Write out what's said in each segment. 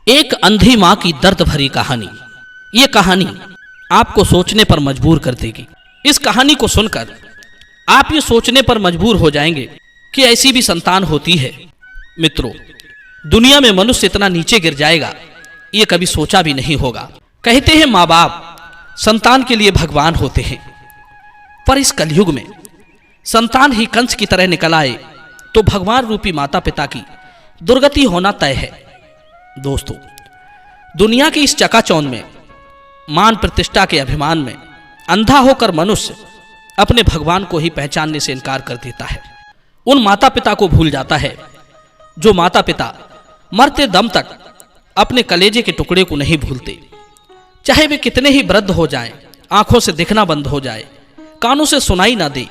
एक अंधी माँ की दर्द भरी कहानी। ये कहानी आपको सोचने पर मजबूर कर देगी। इस कहानी को सुनकर आप ये सोचने पर मजबूर हो जाएंगे कि ऐसी भी संतान होती है। मित्रों, दुनिया में मनुष्य इतना नीचे गिर जाएगा ये कभी सोचा भी नहीं होगा। कहते हैं माँ बाप संतान के लिए भगवान होते हैं, पर इस कलयुग में संतान ही कंस की तरह निकल आए तो भगवान रूपी माता पिता की दुर्गति होना तय है। दोस्तों, दुनिया की इस चकाचौंध में मान प्रतिष्ठा के अभिमान में अंधा होकर मनुष्य अपने भगवान को ही पहचानने से इनकार कर देता है। उन माता पिता को भूल जाता है जो माता पिता मरते दम तक अपने कलेजे के टुकड़े को नहीं भूलते। चाहे वे कितने ही वृद्ध हो जाएं, आंखों से दिखना बंद हो जाए, कानों से सुनाई ना दे,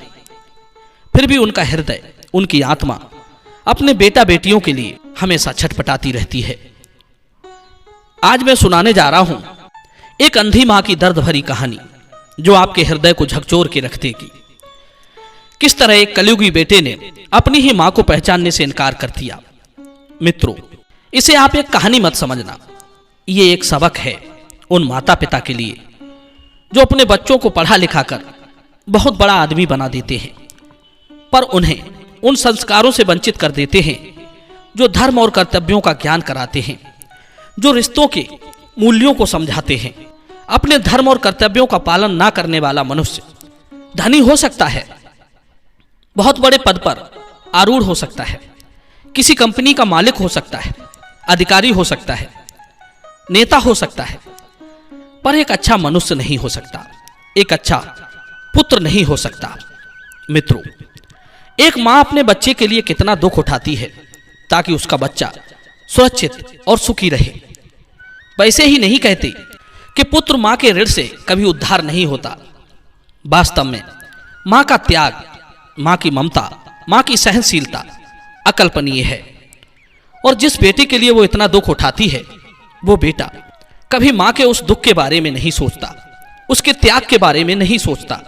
फिर भी उनका हृदय, उनकी आत्मा अपने बेटा बेटियों के लिए हमेशा छटपटाती रहती है। आज मैं सुनाने जा रहा हूं एक अंधी मां की दर्द भरी कहानी जो आपके हृदय को झकझोर के रख देगी। किस तरह एक कलयुगी बेटे ने अपनी ही मां को पहचानने से इनकार कर दिया। मित्रों, इसे आप एक कहानी मत समझना, ये एक सबक है उन माता पिता के लिए जो अपने बच्चों को पढ़ा लिखा कर बहुत बड़ा आदमी बना देते हैं, पर उन्हें उन संस्कारों से वंचित कर देते हैं जो धर्म और कर्तव्यों का ज्ञान कराते हैं, जो रिश्तों के मूल्यों को समझाते हैं। अपने धर्म और कर्तव्यों का पालन ना करने वाला मनुष्य धनी हो सकता है, बहुत बड़े पद पर आरूढ़ हो सकता है, किसी कंपनी का मालिक हो सकता है, अधिकारी हो सकता है, नेता हो सकता है, पर एक अच्छा मनुष्य नहीं हो सकता, एक अच्छा पुत्र नहीं हो सकता। मित्रों, एक मां अपने बच्चे के लिए कितना दुख उठाती है ताकि उसका बच्चा सुरक्षित और सुखी रहे। वैसे ही नहीं कहते कि पुत्र मां के ऋण से कभी उद्धार नहीं होता। वास्तव में मां का त्याग, मां की ममता, मां की सहनशीलता अकल्पनीय है। और जिस बेटे के लिए वो इतना दुख उठाती है, वो बेटा कभी मां के उस दुख के बारे में नहीं सोचता, उसके त्याग के बारे में नहीं सोचता,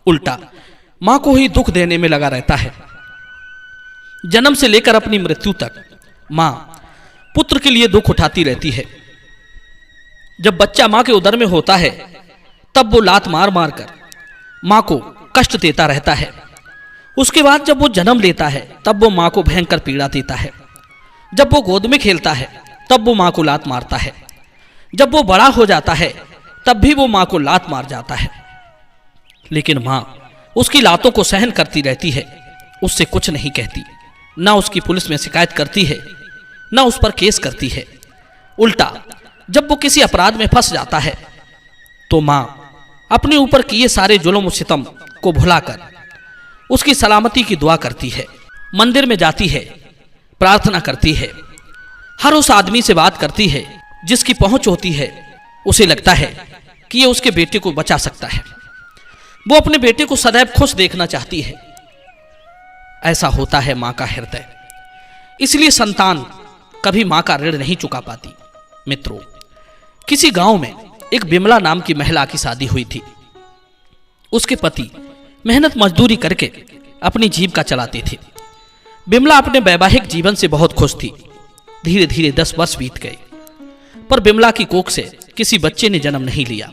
उल्टा मां को ही दुख देने में लगा रहता है। जन्म से लेकर अपनी मृत्यु तक मां पुत्र के लिए दुख उठाती रहती है। जब बच्चा मां के उदर में होता है तब वो लात मार मार कर मां को कष्ट देता रहता है। उसके बाद जब वो जन्म लेता है तब वो मां को भयंकर पीड़ा देता है। जब वो गोद में खेलता है तब वो मां को लात मारता है। जब वो बड़ा हो जाता है तब भी वो मां को लात मार जाता है। लेकिन मां उसकी लातों को सहन करती रहती है, उससे कुछ नहीं कहती, ना उसकी पुलिस में शिकायत करती है, ना उस पर केस करती है। उल्टा जब वो किसी अपराध में फंस जाता है तो मां अपने ऊपर किए सारे जुल्म सितम को भुलाकर उसकी सलामती की दुआ करती है, मंदिर में जाती है, प्रार्थना करती है, हर उस आदमी से बात करती है जिसकी पहुंच होती है। उसे लगता है कि ये उसके बेटे को बचा सकता है, वो अपने बेटे को सदैव खुश देखना चाहती है। ऐसा होता है मां का हृदय। इसलिए संतान कभी मां का ऋण नहीं चुका पाती। मित्रों, किसी गांव में एक बिमला नाम की महिला की शादी हुई थी। उसके पति मेहनत मजदूरी करके अपनी जीविका चलाते थे। बिमला अपने वैवाहिक जीवन से बहुत खुश थी। धीरे धीरे 10 वर्ष बीत गए, पर बिमला की कोख से किसी बच्चे ने जन्म नहीं लिया।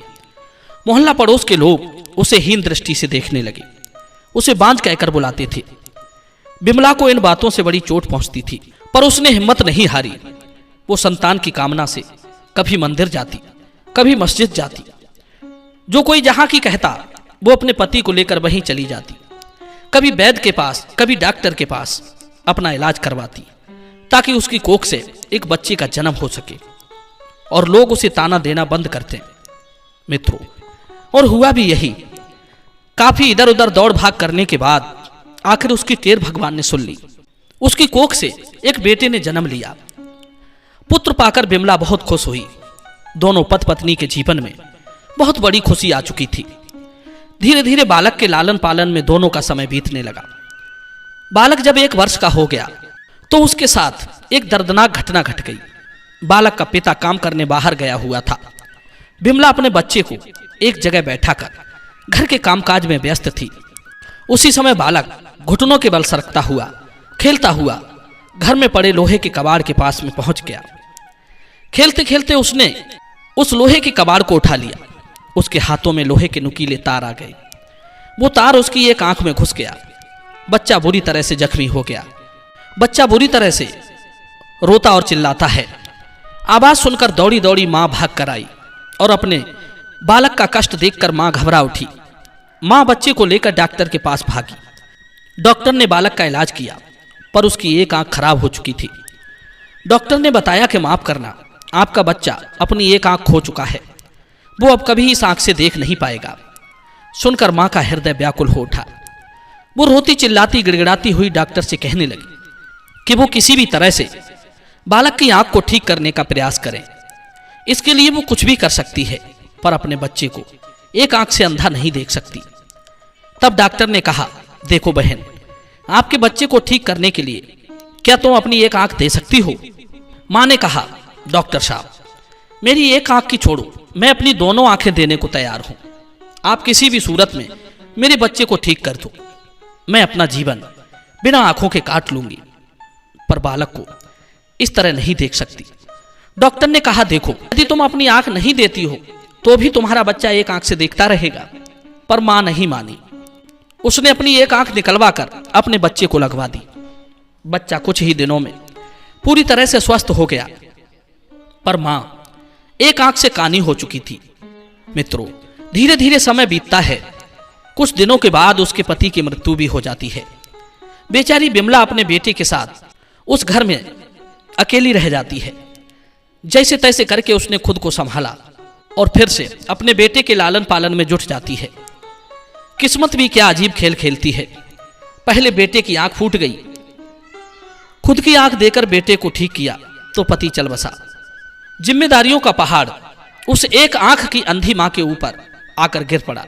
मोहल्ला पड़ोस के लोग उसे हीन दृष्टि से देखने लगे, उसे बांझ कहकर बुलाते थे। बिमला को इन बातों से बड़ी चोट पहुंचती थी, पर उसने हिम्मत नहीं हारी। वो संतान की कामना से कभी मंदिर जाती, कभी मस्जिद जाती। जो कोई जहां की कहता वो अपने पति को लेकर वहीं चली जाती। कभी वैद्य के पास, कभी डॉक्टर के पास अपना इलाज करवाती ताकि उसकी कोख से एक बच्चे का जन्म हो सके, और लोग उसे ताना देना बंद करते। मित्रों, और हुआ भी यही। काफी इधर उधर दौड़ भाग करने के बाद आखिर उसकी टेर भगवान ने सुन ली। उसकी कोख से एक बेटे ने जन्म लिया। पुत्र पाकर बिमला बहुत खुश हुई। दोनों पति पत्नी के जीवन में बहुत बड़ी खुशी आ चुकी थी। धीरे धीरे बालक के लालन पालन में दोनों का समय बीतने लगा। बालक जब 1 वर्ष का हो गया तो उसके साथ एक दर्दनाक घटना घट गई। बालक का पिता काम करने बाहर गया हुआ था। बिमला अपने बच्चे को एक जगह बैठाकर घर के कामकाज में व्यस्त थी। उसी समय बालक घुटनों के बल सरकता हुआ, खेलता हुआ घर में पड़े लोहे के कबाड़ के पास में पहुंच गया। खेलते खेलते उसने उस लोहे के कबाड़ को उठा लिया। उसके हाथों में लोहे के नुकीले तार आ गए। वो तार उसकी एक आंख में घुस गया। बच्चा बुरी तरह से जख्मी हो गया। बच्चा बुरी तरह से रोता और चिल्लाता है। आवाज सुनकर दौड़ी दौड़ी मां भाग कर आई और अपने बालक का कष्ट देखकर मां घबरा उठी। मां बच्चे को लेकर डॉक्टर के पास भागी। डॉक्टर ने बालक का इलाज किया, पर उसकी एक आंख खराब हो चुकी थी। डॉक्टर ने बताया कि माफ करना, आपका बच्चा अपनी एक आंख खो चुका है। वो अब कभी इस आंख से देख नहीं पाएगा। सुनकर मां का हृदय व्याकुल हो उठा। वो रोती चिल्लाती गिड़गिड़ाती हुई डॉक्टर से कहने लगी कि वो किसी भी तरह से बालक की आंख को ठीक करने का प्रयास करें। इसके लिए वो कुछ भी कर सकती है, पर अपने बच्चे को एक आंख से अंधा नहीं देख सकती। तब डॉक्टर ने कहा, देखो बहन, आपके बच्चे को ठीक करने के लिए क्या तुम अपनी एक आंख दे सकती हो? मां ने कहा, डॉक्टर साहब, मेरी एक आंख की छोड़ो, मैं अपनी दोनों आंखें देने को तैयार हूं। आप किसी भी सूरत में मेरे बच्चे को ठीक कर दो। मैं अपना जीवन बिना आंखों के काट लूंगी, पर बालक को इस तरह नहीं देख सकती। डॉक्टर ने कहा, देखो, यदि तुम अपनी आंख नहीं देती हो तो भी तुम्हारा बच्चा एक आंख से देखता रहेगा। पर मां नहीं मानी। उसने अपनी एक आंख निकलवा कर अपने बच्चे को लगवा दी। बच्चा कुछ ही दिनों में पूरी तरह से स्वस्थ हो गया, पर मां एक आंख से कानी हो चुकी थी। मित्रों, धीरे धीरे समय बीतता है। कुछ दिनों के बाद उसके पति की मृत्यु भी हो जाती है। बेचारी बिमला अपने बेटे के साथ उस घर में अकेली रह जाती है। जैसे तैसे करके उसने खुद को संभाला और फिर से अपने बेटे के लालन पालन में जुट जाती है। किस्मत भी क्या अजीब खेल खेलती है। पहले बेटे की आंख फूट गई। खुद की आंख देकर बेटे को ठीक किया तो पति चल बसा। जिम्मेदारियों का पहाड़ उस एक आंख की अंधी मां के ऊपर आकर गिर पड़ा।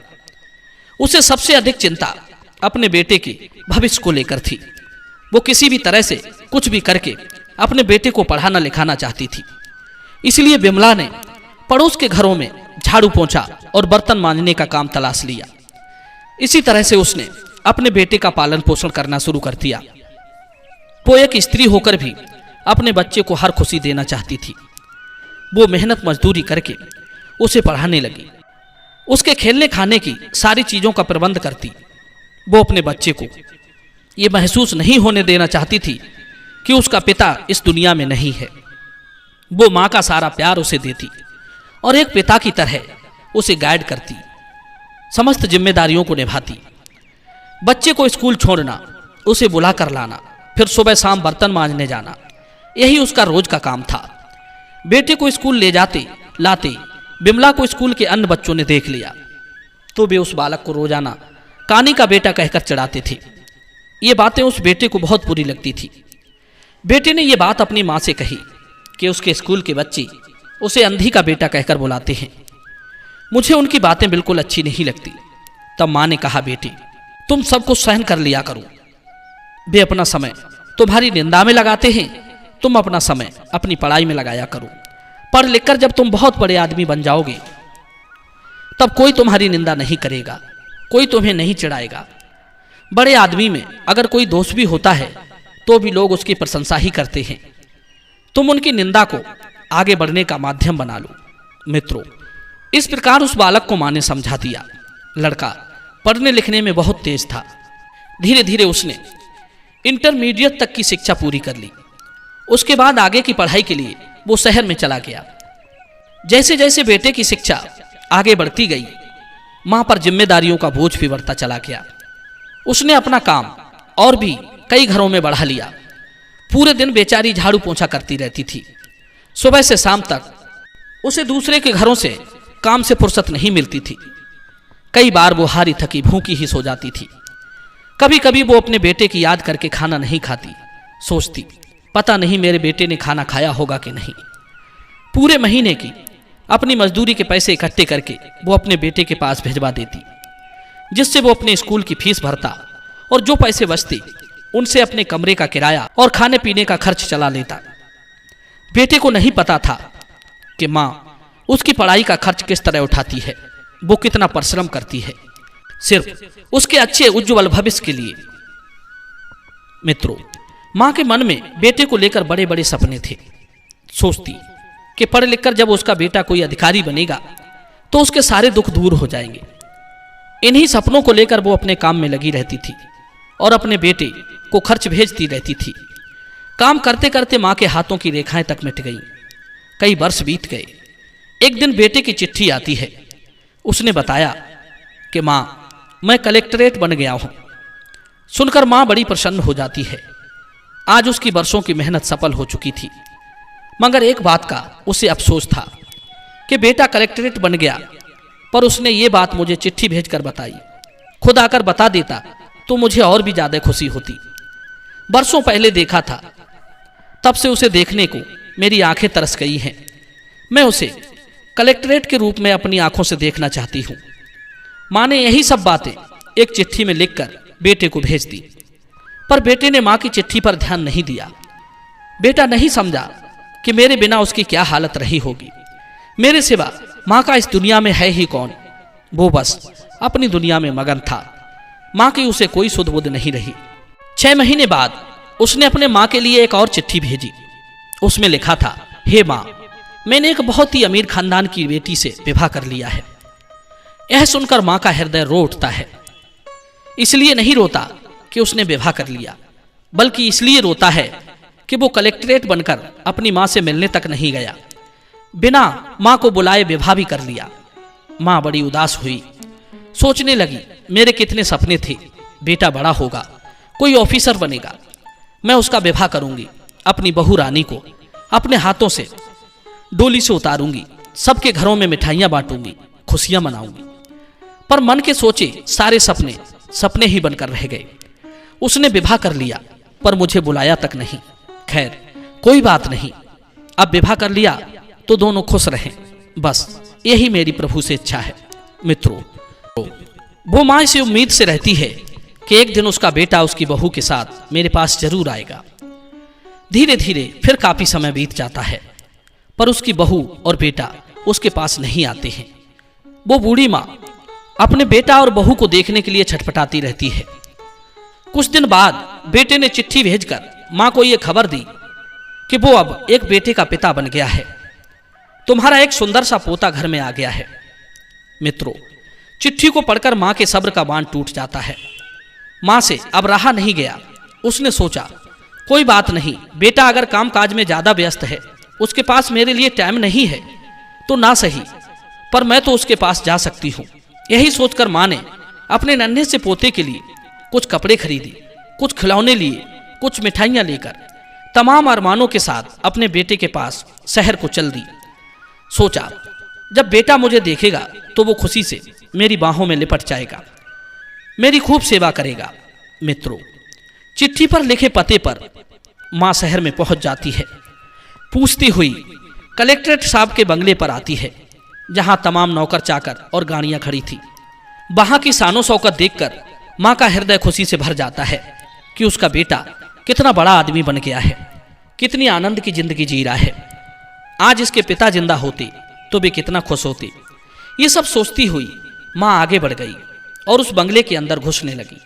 उसे सबसे अधिक चिंता अपने बेटे के भविष्य को लेकर थी। वो किसी भी तरह से कुछ भी करके अपने बेटे को पढ़ाना लिखाना चाहती थी। इसलिए बिमला ने पड़ोस के घरों में झाड़ू पोंछा और बर्तन मांजने का काम तलाश लिया। इसी तरह से उसने अपने बेटे का पालन पोषण करना शुरू कर दिया। वो एक स्त्री होकर भी अपने बच्चे को हर खुशी देना चाहती थी। वो मेहनत मजदूरी करके उसे पढ़ाने लगी। उसके खेलने खाने की सारी चीजों का प्रबंध करती। वो अपने बच्चे को ये महसूस नहीं होने देना चाहती थी कि उसका पिता इस दुनिया में नहीं है। वो मां का सारा प्यार उसे देती और एक पिता की तरह उसे गाइड करती, समस्त जिम्मेदारियों को निभाती। बच्चे को स्कूल छोड़ना, उसे बुला कर लाना, फिर सुबह शाम बर्तन मांजने जाना, यही उसका रोज का काम था। बेटे को स्कूल ले जाते लाते बिमला को स्कूल के अन्य बच्चों ने देख लिया तो वे उस बालक को रोजाना कानी का बेटा कहकर चिढ़ाते थे। ये बातें उस बेटे को बहुत बुरी लगती थी। बेटे ने यह बात अपनी मां से कही कि उसके स्कूल के बच्चे उसे अंधी का बेटा कहकर बुलाते हैं। मुझे उनकी बातें बिल्कुल अच्छी नहीं लगती। तब मां ने कहा, बेटे, तुम सब कुछ सहन कर लिया करो। वे अपना समय तुम्हारी निंदा में लगाते हैं, तुम अपना समय अपनी पढ़ाई में लगाया करो। पढ़ लिखकर जब तुम बहुत बड़े आदमी बन जाओगे तब कोई तुम्हारी निंदा नहीं करेगा, कोई तुम्हें नहीं चिढ़ाएगा। बड़े आदमी में अगर कोई दोष भी होता है तो भी लोग उसकी प्रशंसा ही करते हैं। तुम उनकी निंदा को आगे बढ़ने का माध्यम बना लो। मित्रों, इस प्रकार उस बालक को मां ने समझा दिया। लड़का पढ़ने लिखने में बहुत तेज था। धीरे धीरे उसने इंटरमीडिएट तक की शिक्षा पूरी कर ली। उसके बाद आगे की पढ़ाई के लिए वो शहर में चला गया। जैसे जैसे बेटे की शिक्षा आगे बढ़ती गई, मां पर जिम्मेदारियों का बोझ भी बढ़ता चला गया। उसने अपना काम और भी कई घरों में बढ़ा लिया। पूरे दिन बेचारी झाड़ू पोंछा करती रहती थी। सुबह से शाम तक उसे दूसरे के घरों से काम से फुर्सत नहीं मिलती थी। कई बार वो हारी थकी भूखी ही सो जाती थी। कभी कभी वो अपने बेटे की याद करके खाना नहीं खाती। सोचती, पता नहीं मेरे बेटे ने खाना खाया होगा कि नहीं। पूरे महीने की अपनी मजदूरी के पैसे इकट्ठे करके वो अपने बेटे के पास भिजवा देती, जिससे वो अपने स्कूल की फीस भरता और जो पैसे बचते उनसे अपने कमरे का किराया और खाने पीने का खर्च चला लेता। बेटे को नहीं पता था कि मां उसकी पढ़ाई का खर्च किस तरह उठाती है, वो कितना परिश्रम करती है सिर्फ उसके अच्छे उज्जवल भविष्य के लिए। मित्रों, मां के मन में बेटे को लेकर बड़े बड़े सपने थे। सोचती कि पढ़ लिख कर जब उसका बेटा कोई अधिकारी बनेगा तो उसके सारे दुख दूर हो जाएंगे। इन्हीं सपनों को लेकर वो अपने काम में लगी रहती थी और अपने बेटे को खर्च भेजती रहती थी। काम करते करते माँ के हाथों की रेखाएं तक मिट गईं। कई वर्ष बीत गए। एक दिन बेटे की चिट्ठी आती है। उसने बताया कि माँ, मैं कलेक्टरेट बन गया हूँ। सुनकर माँ बड़ी प्रसन्न हो जाती है। आज उसकी वर्षों की मेहनत सफल हो चुकी थी, मगर एक बात का उसे अफसोस था कि बेटा कलेक्टरेट बन गया, पर उसने ये बात मुझे चिट्ठी भेजकर बताई। खुद आकर बता देता तो मुझे और भी ज्यादा खुशी होती। वर्षों पहले देखा था, तब से उसे देखने को मेरी आंखें तरस गई हैं। मैं उसे कलेक्टरेट के रूप में अपनी आंखों से देखना चाहती हूँ। माँ ने यही सब बातें एक चिट्ठी में लिखकर बेटे को भेज दी, पर बेटे ने माँ की चिट्ठी पर ध्यान नहीं दिया। बेटा नहीं समझा कि मेरे बिना उसकी क्या हालत रही होगी। मेरे सिवा माँ का इस दुनिया में है ही कौन। वो बस अपनी दुनिया में मगन था। माँ की उसे कोई सुध बुध नहीं रही। 6 महीने बाद उसने अपने माँ के लिए एक और चिट्ठी भेजी। उसमें लिखा था, हे माँ, मैंने एक बहुत ही अमीर खानदान की बेटी से विवाह कर लिया है। यह सुनकर माँ का हृदय रो उठता है। इसलिए नहीं रोता कि उसने विवाह कर लिया, बल्कि इसलिए रोता है कि वो कलेक्टरेट बनकर अपनी माँ से मिलने तक नहीं गया, बिना माँ को बुलाए विवाह भी कर लिया। माँ बड़ी उदास हुई। सोचने लगी, मेरे कितने सपने थे। बेटा बड़ा होगा, कोई ऑफिसर बनेगा, मैं उसका विवाह करूंगी। अपनी बहू रानी को अपने हाथों से डोली से उतारूंगी, सबके घरों में मिठाइयां बांटूंगी, खुशियां मनाऊंगी। पर मन के सोचे सारे सपने सपने ही बनकर रह गए। उसने विवाह कर लिया, पर मुझे बुलाया तक नहीं। खैर, कोई बात नहीं, अब विवाह कर लिया तो दोनों खुश रहें, बस यही मेरी प्रभु से इच्छा है। मित्रों, वो माँ इस उम्मीद से रहती है कि एक दिन उसका बेटा उसकी बहू के साथ मेरे पास जरूर आएगा। धीरे धीरे फिर काफी समय बीत जाता है, पर उसकी बहू और बेटा उसके पास नहीं आते हैं। वो बूढ़ी माँ अपने बेटा और बहू को देखने के लिए छटपटाती रहती है। कुछ दिन बाद बेटे ने चिट्ठी भेजकर माँ को यह खबर दी कि वो अब एक बेटे का पिता बन गया है। तुम्हारा एक सुंदर सा पोता घर में आ गया है। मित्रों, चिट्ठी को पढ़कर माँ के सब्र का बांध टूट जाता है। माँ से अब रहा नहीं गया। उसने सोचा, कोई बात नहीं, बेटा अगर काम काज में ज्यादा व्यस्त है, उसके पास मेरे लिए टाइम नहीं है तो ना सही, पर मैं तो उसके पास जा सकती हूँ। यही सोचकर माँ ने अपने नन्हे से पोते के लिए कुछ कपड़े खरीदे, कुछ खिलौने लिए, कुछ मिठाइयाँ लेकर तमाम अरमानों के साथ अपने बेटे के पास शहर को चल दी। सोचा, जब बेटा मुझे देखेगा तो वो खुशी से मेरी बाहों में लिपट जाएगा, मेरी खूब सेवा करेगा। मित्रों, चिट्ठी पर लिखे पते पर माँ शहर में पहुंच जाती है। पूछती हुई कलेक्ट्रेट साहब के बंगले पर आती है, जहां तमाम नौकर चाकर और गाड़ियां खड़ी थी। वहां की शानो शौकत देखकर माँ का हृदय खुशी से भर जाता है कि उसका बेटा कितना बड़ा आदमी बन गया है, कितनी आनंद की जिंदगी जी रहा है। आज इसके पिता जिंदा होते तो वे कितना खुश होते। ये सब सोचती हुई माँ आगे बढ़ गई और उस बंगले के अंदर घुसने लगी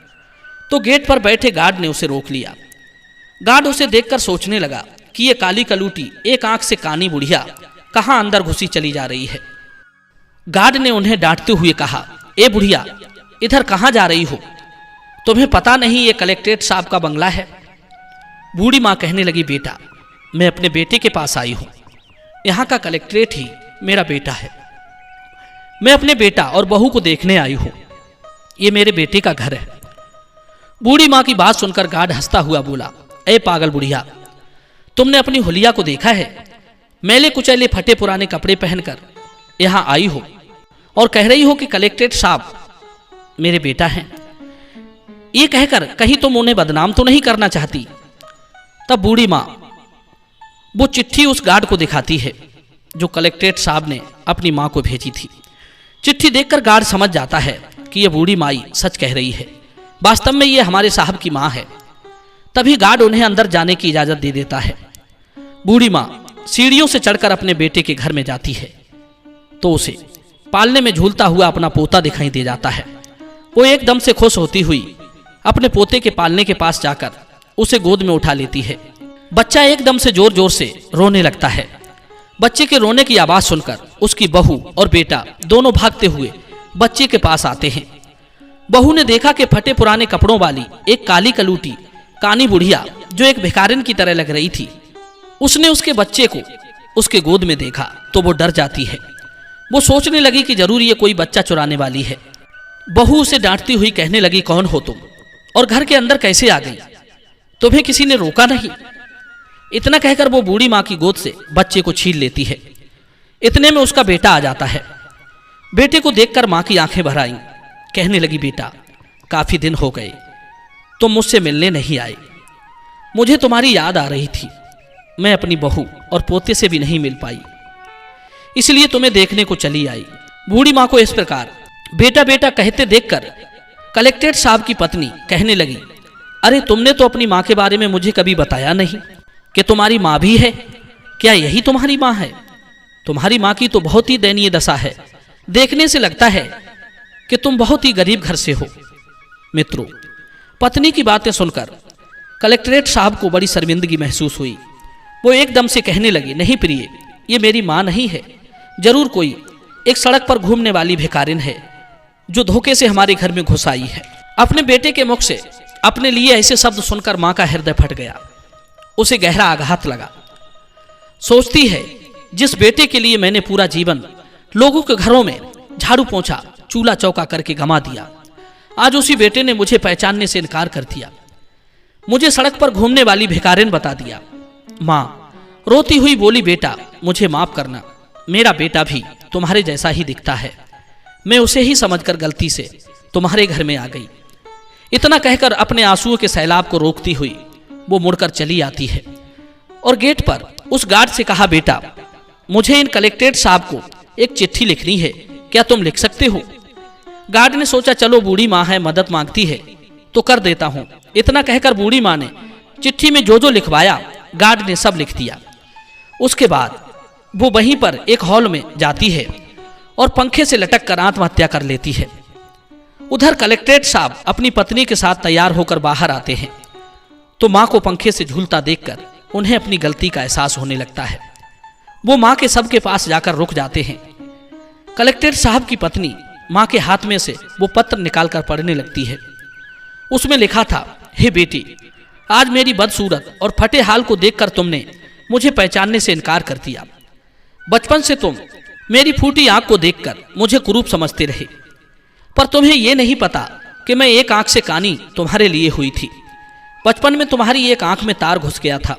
तो गेट पर बैठे गार्ड ने उसे रोक लिया। गार्ड उसे देखकर सोचने लगा कि ये काली कलूटी एक आंख से कानी बुढ़िया कहाँ अंदर घुसी चली जा रही है। गार्ड ने उन्हें डांटते हुए कहा, ए बुढ़िया, इधर कहाँ जा रही हो? तुम्हें पता नहीं ये कलेक्ट्रेट साहब का बंगला है? बूढ़ी माँ कहने लगी, बेटा, मैं अपने बेटे के पास आई हूँ। यहाँ का कलेक्ट्रेट ही मेरा बेटा है। मैं अपने बेटा और बहू को देखने आई हूँ। ये मेरे बेटे का घर है। बूढ़ी माँ की बात सुनकर गार्ड हंसता हुआ बोला, ए पागल बुढ़िया, तुमने अपनी हुलिया को देखा है? मैले कुचैले फटे पुराने कपड़े पहनकर यहाँ आई हो और कह रही हो कि कलेक्ट्रेट साहब मेरे बेटा हैं। ये कहकर कहीं तुम उन्हें बदनाम तो नहीं करना चाहती? तब बूढ़ी माँ वो चिट्ठी उस गार्ड को दिखाती है जो कलेक्ट्रेट साहब ने अपनी माँ को भेजी थी। चिट्ठी देखकर गार्ड समझ जाता है कि यह बूढ़ी माई सच कह रही है, वास्तव में ये हमारे साहब की माँ है। तभी गार्ड उन्हें अंदर जाने की इजाजत दे देता है। बूढ़ी माँ सीढ़ियों से चढ़कर अपने बेटे के घर में जाती है तो उसे पालने में झूलता हुआ अपना पोता दिखाई दे जाता है। वो एकदम से खुश होती हुई अपने पोते के पालने के पास जाकर उसे गोद में उठा लेती है। बच्चा एकदम से जोर जोर से रोने लगता है। बच्चे के रोने की आवाज सुनकर उसकी बहू और बेटा दोनों भागते हुए बच्चे के पास आते हैं। बहू ने देखा कि फटे पुराने कपड़ों वाली एक काली कलूटी कानी बुढ़िया जो एक भिखारिन की तरह लग रही थी, उसने उसके बच्चे को उसके गोद में देखा तो वो डर जाती है। वो सोचने लगी कि जरूर ये कोई बच्चा चुराने वाली है। बहू उसे डांटती हुई कहने लगी, कौन हो तुम और घर के अंदर कैसे आ गई? तुम्हें किसी ने रोका नहीं? इतना कहकर वो बूढ़ी माँ की गोद से बच्चे को छीन लेती है। इतने में उसका बेटा आ जाता है। बेटे को देखकर माँ की आंखें भर आईं। कहने लगी, बेटा काफी दिन हो गए तुम मुझसे मिलने नहीं आए। मुझे तुम्हारी याद आ रही थी। मैं अपनी बहू और पोते से भी नहीं मिल पाई, इसलिए तुम्हें देखने को चली आई। बूढ़ी माँ को इस प्रकार बेटा बेटा कहते देखकर कलेक्ट्रेट साहब की पत्नी कहने लगी, अरे तुमने तो अपनी माँ के बारे में मुझे कभी बताया नहीं कि तुम्हारी माँ भी है। क्या यही तुम्हारी माँ है? तुम्हारी माँ की तो बहुत ही दयनीय दशा है। देखने से लगता है कि तुम बहुत ही गरीब घर से हो। मित्रों, पत्नी की बातें सुनकर कलेक्ट्रेट साहब को बड़ी शर्मिंदगी महसूस हुई। वो एकदम से कहने लगी, नहीं प्रिय, ये मेरी माँ नहीं है। जरूर कोई एक सड़क पर घूमने वाली भिखारिन है जो धोखे से हमारे घर में घुस आई है। अपने बेटे के मुख से अपने लिए ऐसे शब्द सुनकर माँ का हृदय फट गया। उसे गहरा आघात लगा। सोचती है, जिस बेटे के लिए मैंने पूरा जीवन लोगों के घरों में झाड़ू पोंछा चूल्हा चौका करके गंवा दिया, आज उसी बेटे ने मुझे पहचानने से इनकार कर दिया, मुझे सड़क पर घूमने वाली भिखारिन बता दिया। माँ रोती हुई बोली, बेटा मुझे माफ करना, मेरा बेटा भी तुम्हारे जैसा ही दिखता है। मैं उसे ही समझकर गलती से तुम्हारे घर में आ गई। इतना कहकर अपने आंसुओं के सैलाब को रोकती हुई वो मुड़कर चली आती है और गेट पर उस गार्ड से कहा, बेटा मुझे इन कलेक्ट्रेट साहब को एक चिट्ठी लिखनी है, क्या तुम लिख सकते हो? गार्ड ने सोचा, चलो बूढ़ी माँ है, मदद मांगती है तो कर देता हूं। इतना कहकर बूढ़ी माँ ने चिट्ठी में जो जो लिखवाया गार्ड ने सब लिख दिया। उसके बाद वो वहीं पर एक हॉल में जाती है और पंखे से लटक कर आत्महत्या कर लेती है। उधर कलेक्ट्रेट साहब अपनी पत्नी के साथ तैयार होकर बाहर आते हैं तो माँ को पंखे से झूलता देखकर उन्हें अपनी गलती का एहसास होने लगता है। वो माँ के सबके पास जाकर रुक जाते हैं। कलेक्ट्रेट साहब की पत्नी माँ के हाथ में से वो पत्र निकालकर पढ़ने लगती है। उसमें लिखा था, हे बेटी, आज मेरी बदसूरत और फटे हाल को देखकर तुमने मुझे पहचानने से इनकार कर दिया। बचपन से तुम मेरी फूटी आंख को देखकर मुझे कुरूप समझते रहे, पर तुम्हें यह नहीं पता कि मैं एक आंख से कानी तुम्हारे लिए हुई थी। बचपन में तुम्हारी एक आंख में तार घुस गया था।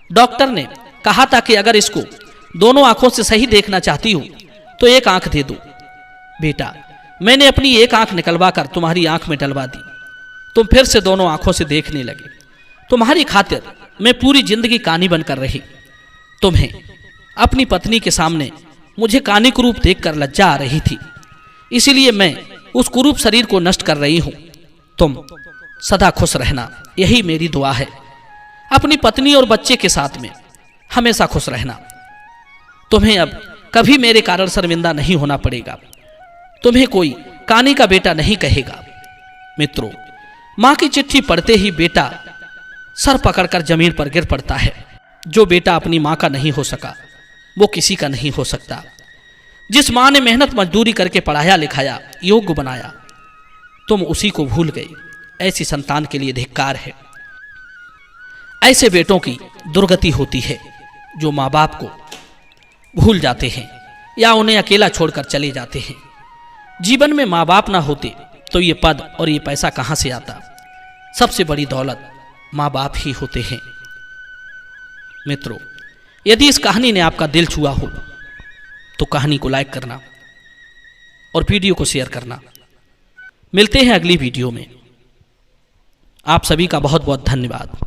डॉक्टर ने कहा था कि अगर इसको दोनों आंखों से सही देखना चाहती हो तो एक आंख दे दो। बेटा, मैंने अपनी एक आंख निकलवा कर तुम्हारी आंख में डलवा दी। तुम फिर से दोनों आंखों से देखने लगे। तुम्हारी खातिर मैं पूरी जिंदगी कानी बनकर रही। तुम्हें अपनी पत्नी के सामने मुझे कानी कुरूप देखकर लज्जा आ रही थी, इसीलिए मैं उस कुरूप शरीर को नष्ट कर रही हूं। तुम सदा खुश रहना, यही मेरी दुआ है। अपनी पत्नी और बच्चे के साथ में हमेशा खुश रहना। तुम्हें अब कभी मेरे कारण शर्मिंदा नहीं होना पड़ेगा। तुम्हें कोई कानी का बेटा नहीं कहेगा। मित्रों, माँ की चिट्ठी पढ़ते ही बेटा सर पकड़कर जमीन पर गिर पड़ता है। जो बेटा अपनी माँ का नहीं हो सका वो किसी का नहीं हो सकता। जिस माँ ने मेहनत मजदूरी करके पढ़ाया लिखाया, योग्य बनाया, तुम उसी को भूल गई। ऐसी संतान के लिए धिक्कार है। ऐसे बेटों की दुर्गति होती है जो माँ बाप को भूल जाते हैं या उन्हें अकेला छोड़कर चले जाते हैं। जीवन में माँ बाप ना होते तो ये पद और ये पैसा कहाँ से आता? सबसे बड़ी दौलत माँ बाप ही होते हैं। मित्रों, यदि इस कहानी ने आपका दिल छुआ हो तो कहानी को लाइक करना और वीडियो को शेयर करना। मिलते हैं अगली वीडियो में। आप सभी का बहुत बहुत धन्यवाद।